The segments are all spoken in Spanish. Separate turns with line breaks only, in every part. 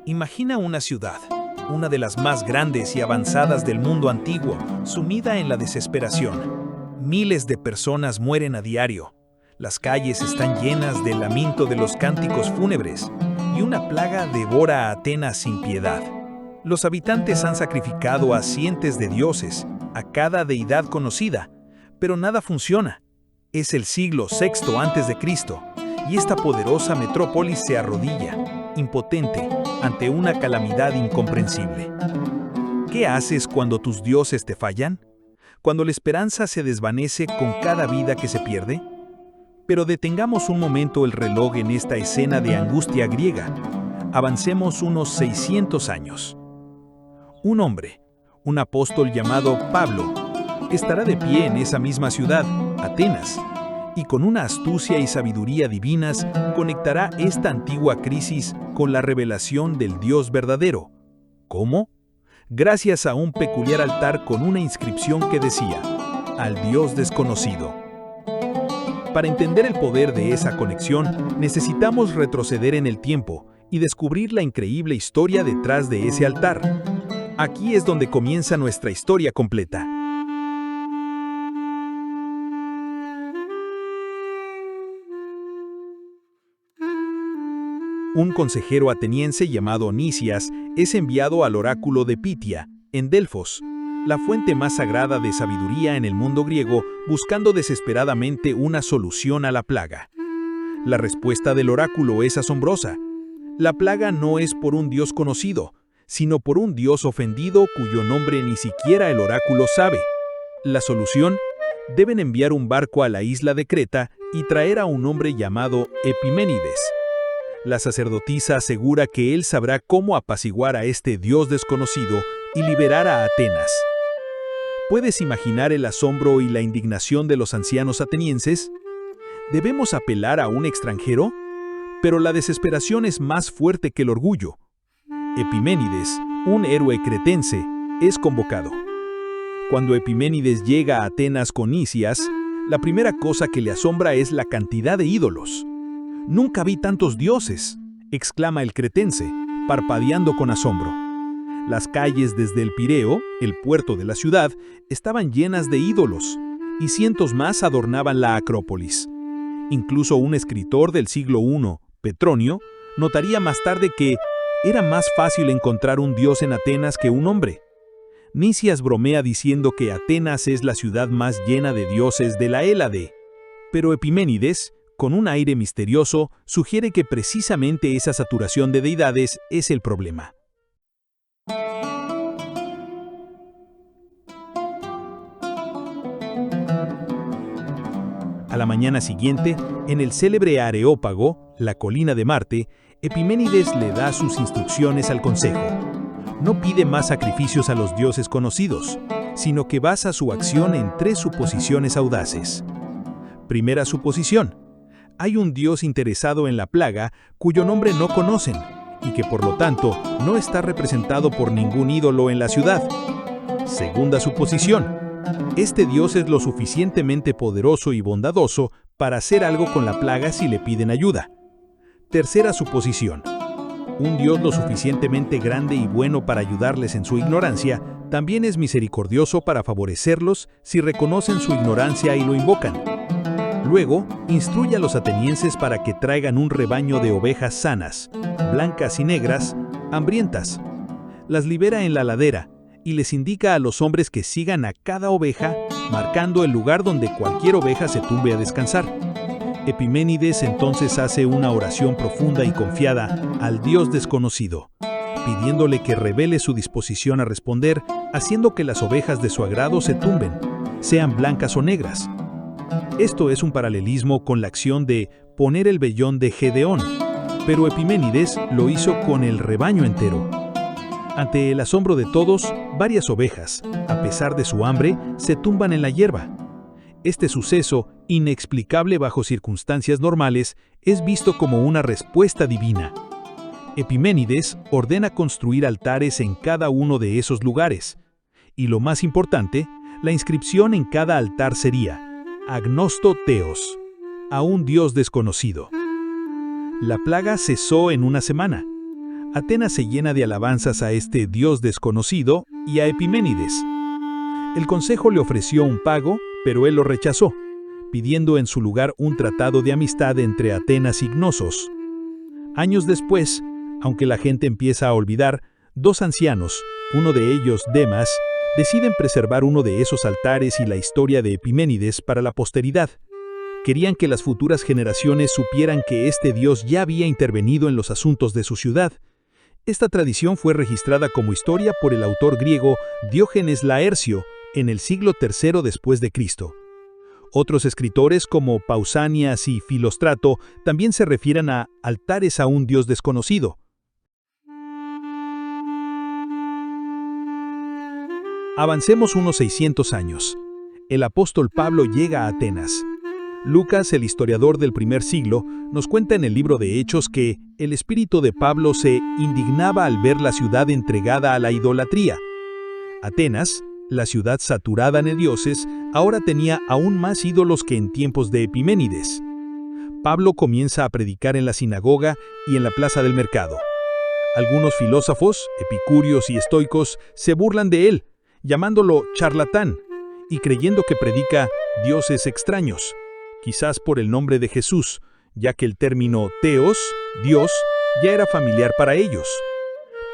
Imagina una ciudad, una de las más grandes y avanzadas del mundo antiguo, sumida en la desesperación. Miles de personas mueren a diario. Las calles están llenas del lamento de los cánticos fúnebres y una plaga devora a Atenas sin piedad. Los habitantes han sacrificado a cientos de dioses, a cada deidad conocida, pero nada funciona. Es el siglo VI a.C. y esta poderosa metrópolis se arrodilla, impotente, ante una calamidad incomprensible. ¿Qué haces cuando tus dioses te fallan? ¿Cuando la esperanza se desvanece con cada vida que se pierde? Pero detengamos un momento el reloj en esta escena de angustia griega. Avancemos unos 600 años. Un hombre, un apóstol llamado Pablo, estará de pie en esa misma ciudad, Atenas, y con una astucia y sabiduría divinas conectará esta antigua crisis con la revelación del Dios verdadero. ¿Cómo? Gracias a un peculiar altar con una inscripción que decía, al Dios desconocido. Para entender el poder de esa conexión, necesitamos retroceder en el tiempo y descubrir la increíble historia detrás de ese altar. Aquí es donde comienza nuestra historia completa. Un consejero ateniense llamado Nicias es enviado al oráculo de Pitia, en Delfos, la fuente más sagrada de sabiduría en el mundo griego, buscando desesperadamente una solución a la plaga. La respuesta del oráculo es asombrosa. La plaga no es por un dios conocido, sino por un dios ofendido cuyo nombre ni siquiera el oráculo sabe. La solución: deben enviar un barco a la isla de Creta y traer a un hombre llamado Epiménides. La sacerdotisa asegura que él sabrá cómo apaciguar a este dios desconocido y liberar a Atenas. ¿Puedes imaginar el asombro y la indignación de los ancianos atenienses? ¿Debemos apelar a un extranjero? Pero la desesperación es más fuerte que el orgullo. Epiménides, un héroe cretense, es convocado. Cuando Epiménides llega a Atenas con Nicias, la primera cosa que le asombra es la cantidad de ídolos. «Nunca vi tantos dioses», exclama el cretense, parpadeando con asombro. Las calles desde el Pireo, el puerto de la ciudad, estaban llenas de ídolos, y cientos más adornaban la Acrópolis. Incluso un escritor del siglo I, Petronio, notaría más tarde que era más fácil encontrar un dios en Atenas que un hombre. Nicias bromea diciendo que Atenas es la ciudad más llena de dioses de la Hélade. Pero Epiménides, con un aire misterioso, sugiere que precisamente esa saturación de deidades es el problema. A la mañana siguiente, en el célebre Areópago, la colina de Marte, Epiménides le da sus instrucciones al consejo. No pide más sacrificios a los dioses conocidos, sino que basa su acción en 3 suposiciones audaces. Primera suposición: hay un dios interesado en la plaga cuyo nombre no conocen y que por lo tanto no está representado por ningún ídolo en la ciudad. Segunda suposición: este dios es lo suficientemente poderoso y bondadoso para hacer algo con la plaga si le piden ayuda. Tercera suposición: un dios lo suficientemente grande y bueno para ayudarles en su ignorancia, también es misericordioso para favorecerlos si reconocen su ignorancia y lo invocan. Luego, instruye a los atenienses para que traigan un rebaño de ovejas sanas, blancas y negras, hambrientas. Las libera en la ladera y les indica a los hombres que sigan a cada oveja, marcando el lugar donde cualquier oveja se tumbe a descansar. Epiménides entonces hace una oración profunda y confiada al Dios desconocido, pidiéndole que revele su disposición a responder, haciendo que las ovejas de su agrado se tumben, sean blancas o negras. Esto es un paralelismo con la acción de poner el vellón de Gedeón, pero Epiménides lo hizo con el rebaño entero. Ante el asombro de todos, varias ovejas, a pesar de su hambre, se tumban en la hierba. Este suceso, inexplicable bajo circunstancias normales, es visto como una respuesta divina. Epiménides ordena construir altares en cada uno de esos lugares. Y lo más importante, la inscripción en cada altar sería Agnosto Theos, a un dios desconocido. La plaga cesó en una semana. Atenas se llena de alabanzas a este dios desconocido y a Epiménides. El consejo le ofreció un pago, pero él lo rechazó, pidiendo en su lugar un tratado de amistad entre Atenas y Gnosos. Años después, aunque la gente empieza a olvidar, dos ancianos, uno de ellos Demas, deciden preservar uno de esos altares y la historia de Epiménides para la posteridad. Querían que las futuras generaciones supieran que este dios ya había intervenido en los asuntos de su ciudad. Esta tradición fue registrada como historia por el autor griego Diógenes Laercio en el siglo III después de Cristo. Otros escritores como Pausanias y Filóstrato también se refieren a altares a un dios desconocido. Avancemos unos 600 años. El apóstol Pablo llega a Atenas. Lucas, el historiador del primer siglo, nos cuenta en el libro de Hechos que el espíritu de Pablo se indignaba al ver la ciudad entregada a la idolatría. Atenas, la ciudad saturada de dioses, ahora tenía aún más ídolos que en tiempos de Epiménides. Pablo comienza a predicar en la sinagoga y en la plaza del mercado. Algunos filósofos, epicúreos y estoicos, se burlan de él, llamándolo charlatán y creyendo que predica dioses extraños, quizás por el nombre de Jesús, ya que el término teos, Dios, ya era familiar para ellos.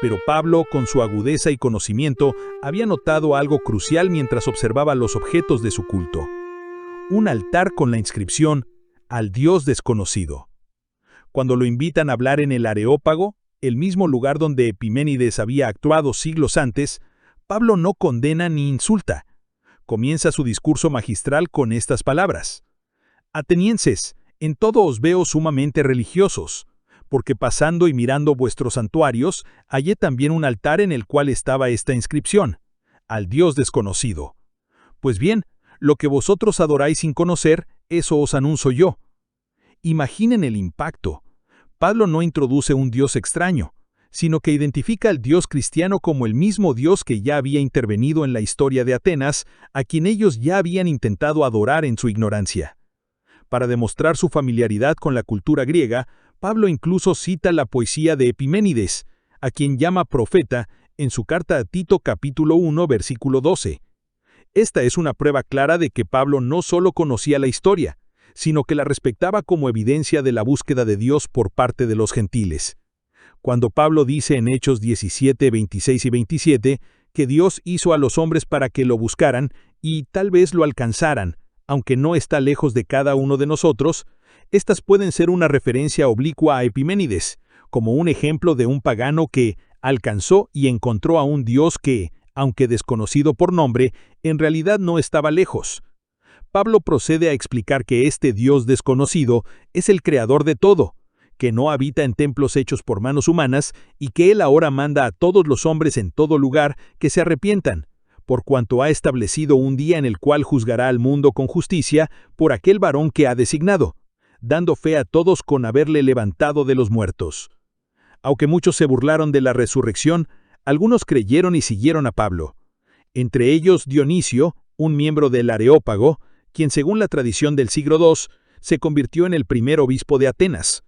Pero Pablo, con su agudeza y conocimiento, había notado algo crucial mientras observaba los objetos de su culto. Un altar con la inscripción «Al Dios desconocido». Cuando lo invitan a hablar en el Areópago, el mismo lugar donde Epiménides había actuado siglos antes, Pablo no condena ni insulta. Comienza su discurso magistral con estas palabras: «Atenienses, en todo os veo sumamente religiosos, porque pasando y mirando vuestros santuarios, hallé también un altar en el cual estaba esta inscripción: Al Dios desconocido. Pues bien, lo que vosotros adoráis sin conocer, eso os anuncio yo». Imaginen el impacto. Pablo no introduce un Dios extraño, sino que identifica al Dios cristiano como el mismo Dios que ya había intervenido en la historia de Atenas, a quien ellos ya habían intentado adorar en su ignorancia. Para demostrar su familiaridad con la cultura griega, Pablo incluso cita la poesía de Epiménides, a quien llama profeta, en su carta a Tito capítulo 1, versículo 12. Esta es una prueba clara de que Pablo no solo conocía la historia, sino que la respetaba como evidencia de la búsqueda de Dios por parte de los gentiles. Cuando Pablo dice en Hechos 17, 26 y 27, que Dios hizo a los hombres para que lo buscaran y tal vez lo alcanzaran, aunque no está lejos de cada uno de nosotros, estas pueden ser una referencia oblicua a Epiménides, como un ejemplo de un pagano que alcanzó y encontró a un Dios que, aunque desconocido por nombre, en realidad no estaba lejos. Pablo procede a explicar que este Dios desconocido es el creador de todo, que no habita en templos hechos por manos humanas y que él ahora manda a todos los hombres en todo lugar que se arrepientan, por cuanto ha establecido un día en el cual juzgará al mundo con justicia por aquel varón que ha designado, dando fe a todos con haberle levantado de los muertos. Aunque muchos se burlaron de la resurrección, algunos creyeron y siguieron a Pablo. Entre ellos Dionisio, un miembro del Areópago, quien según la tradición del siglo II, se convirtió en el primer obispo de Atenas.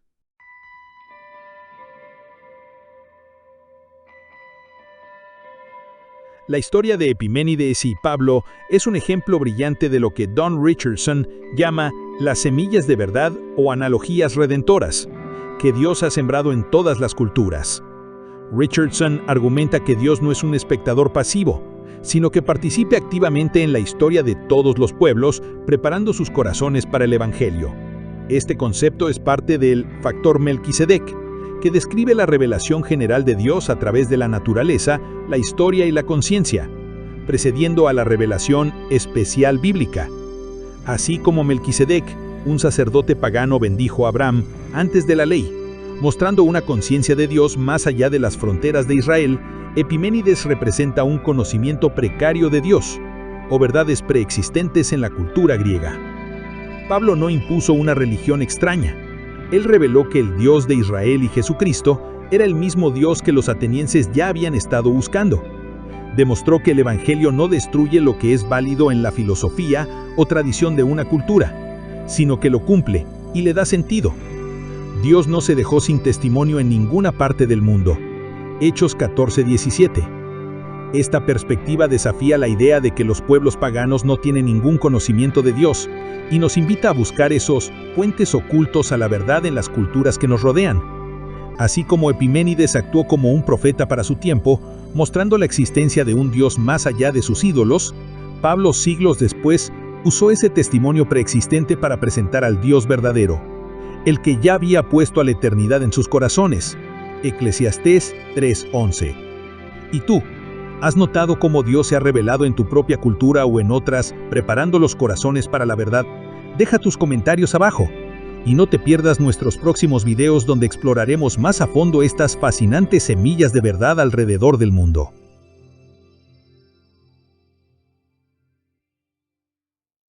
La historia de Epiménides y Pablo es un ejemplo brillante de lo que Don Richardson llama las semillas de verdad o analogías redentoras, que Dios ha sembrado en todas las culturas. Richardson argumenta que Dios no es un espectador pasivo, sino que participe activamente en la historia de todos los pueblos, preparando sus corazones para el Evangelio. Este concepto es parte del factor Melquisedec, que describe la revelación general de Dios a través de la naturaleza, la historia y la conciencia, precediendo a la revelación especial bíblica. Así como Melquisedec, un sacerdote pagano, bendijo a Abraham antes de la ley, mostrando una conciencia de Dios más allá de las fronteras de Israel, Epiménides representa un conocimiento precario de Dios, o verdades preexistentes en la cultura griega. Pablo no impuso una religión extraña. Él reveló que el Dios de Israel y Jesucristo era el mismo Dios que los atenienses ya habían estado buscando. Demostró que el Evangelio no destruye lo que es válido en la filosofía o tradición de una cultura, sino que lo cumple y le da sentido. Dios no se dejó sin testimonio en ninguna parte del mundo. Hechos 14:17. Esta perspectiva desafía la idea de que los pueblos paganos no tienen ningún conocimiento de Dios y nos invita a buscar esos puentes ocultos a la verdad en las culturas que nos rodean. Así como Epiménides actuó como un profeta para su tiempo, mostrando la existencia de un Dios más allá de sus ídolos, Pablo, siglos después, usó ese testimonio preexistente para presentar al Dios verdadero, el que ya había puesto a la eternidad en sus corazones. Eclesiastés 3:11. ¿Y tú? ¿Has notado cómo Dios se ha revelado en tu propia cultura o en otras, preparando los corazones para la verdad? Deja tus comentarios abajo. Y no te pierdas nuestros próximos videos donde exploraremos más a fondo estas fascinantes semillas de verdad alrededor del mundo.